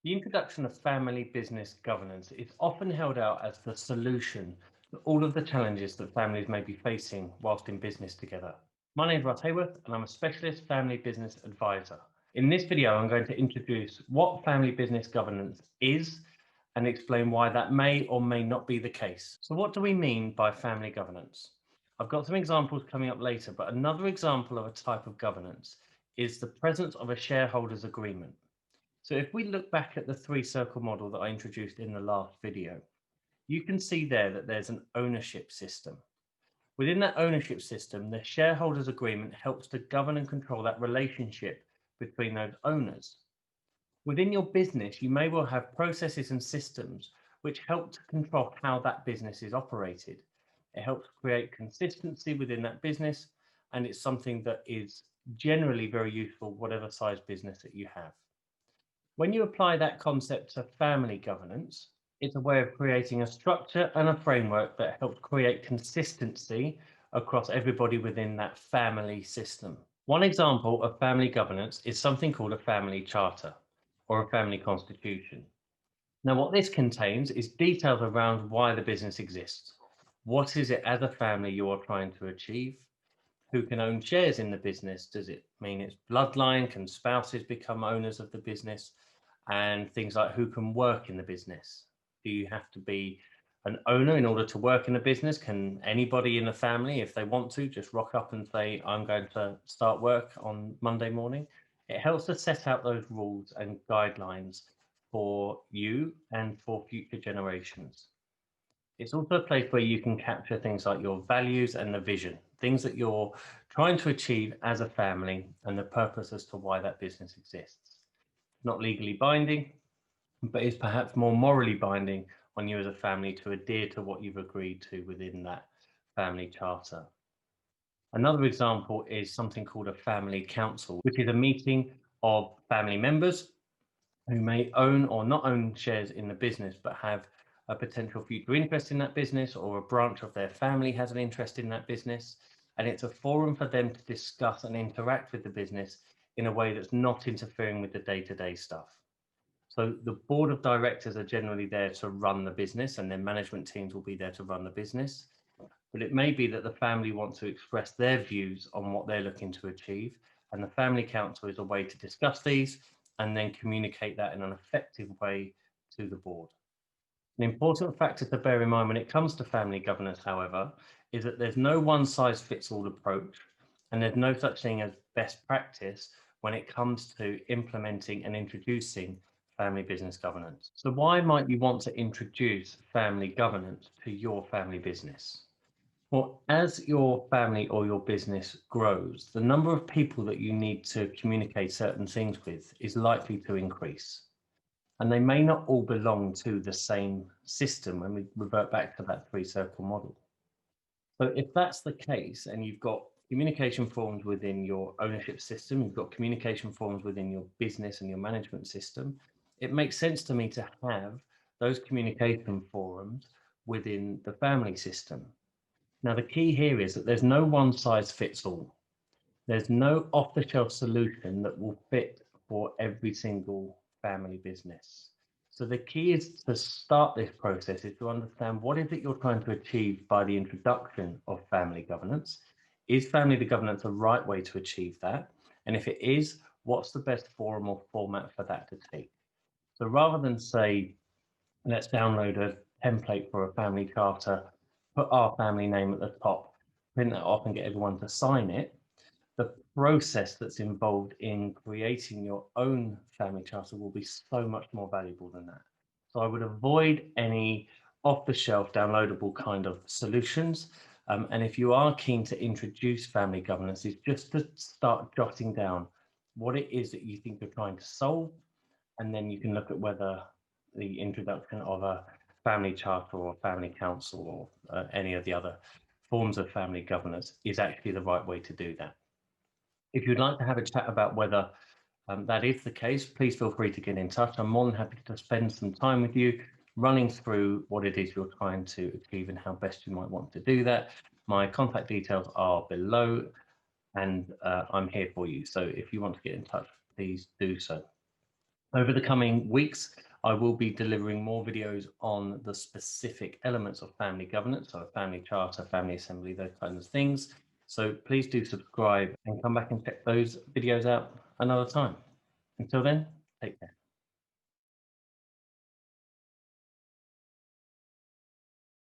The introduction of family business governance is often held out as the solution to all of the challenges that families may be facing whilst in business together. My name is Russ and I'm a specialist family business advisor. In this video, I'm going to introduce what family business governance is and explain why that may or may not be the case. So what do we mean by family governance? I've got some examples coming up later, but another example of a type of governance is the presence of a shareholders agreement. So if we look back at the three-circle model that I introduced in the last video, you can see there that there's an ownership system. Within that ownership system, the shareholders agreement helps to govern and control that relationship between those owners. Within your business, you may well have processes and systems which help to control how that business is operated. It helps create consistency within that business, and it's something that is generally very useful, whatever size business that you have. When you apply that concept to family governance, it's a way of creating a structure and a framework that helps create consistency across everybody within that family system. One example of family governance is something called a family charter or a family constitution. Now, what this contains is details around why the business exists. What is it as a family you are trying to achieve? Who can own shares in the business? Does it mean it's bloodline? Can spouses become owners of the business? And things like who can work in the business. Do you have to be an owner in order to work in a business? Can anybody in the family, if they want to, just rock up and say, I'm going to start work on Monday morning? It helps to set out those rules and guidelines for you and for future generations. It's also a place where you can capture things like your values and the vision, things that you're trying to achieve as a family and the purpose as to why that business exists. Not legally binding, but is perhaps more morally binding on you as a family to adhere to what you've agreed to within that family charter. Another example is something called a family council, which is a meeting of family members who may own or not own shares in the business, but have a potential future interest in that business, or a branch of their family has an interest in that business. And it's a forum for them to discuss and interact with the business in a way that's not interfering with the day-to-day stuff. So the board of directors are generally there to run the business, and their management teams will be there to run the business. But it may be that the family want to express their views on what they're looking to achieve, and the family council is a way to discuss these and then communicate that in an effective way to the board. An important factor to bear in mind when it comes to family governance, however, is that there's no one-size-fits-all approach, and there's no such thing as best practice when it comes to implementing and introducing family business governance. So why might you want to introduce family governance to your family business? Well, as your family or your business grows, the number of people that you need to communicate certain things with is likely to increase. And they may not all belong to the same system when we revert back to that three-circle model. So if that's the case, and you've got communication forms within your ownership system, you've got communication forms within your business and your management system, it makes sense to me to have those communication forums within the family system. Now, the key here is that there's no one size fits all. There's no off-the-shelf solution that will fit for every single family business. So the key is to start this process is to understand what is it you're trying to achieve by the introduction of family governance. Is family governance the right way to achieve that? And if it is, what's the best forum or format for that to take? So rather than say, let's download a template for a family charter, put our family name at the top, print that off and get everyone to sign it, the process that's involved in creating your own family charter will be so much more valuable than that. So I would avoid any off-the-shelf downloadable kind of solutions. And if you are keen to introduce family governance, it's just to start jotting down what it is that you think you're trying to solve. And then you can look at whether the introduction of a family charter or family council or any of the other forms of family governance is actually the right way to do that. If you'd like to have a chat about whether that is the case, please feel free to get in touch. I'm more than happy to spend some time with you running through what it is you're trying to achieve and how best you might want to do that. My contact details are below, and I'm here for you. So if you want to get in touch, please do so. Over the coming weeks, I will be delivering more videos on the specific elements of family governance, so a family charter, family assembly, those kinds of things. So please do subscribe and come back and check those videos out another time. Until then, take care.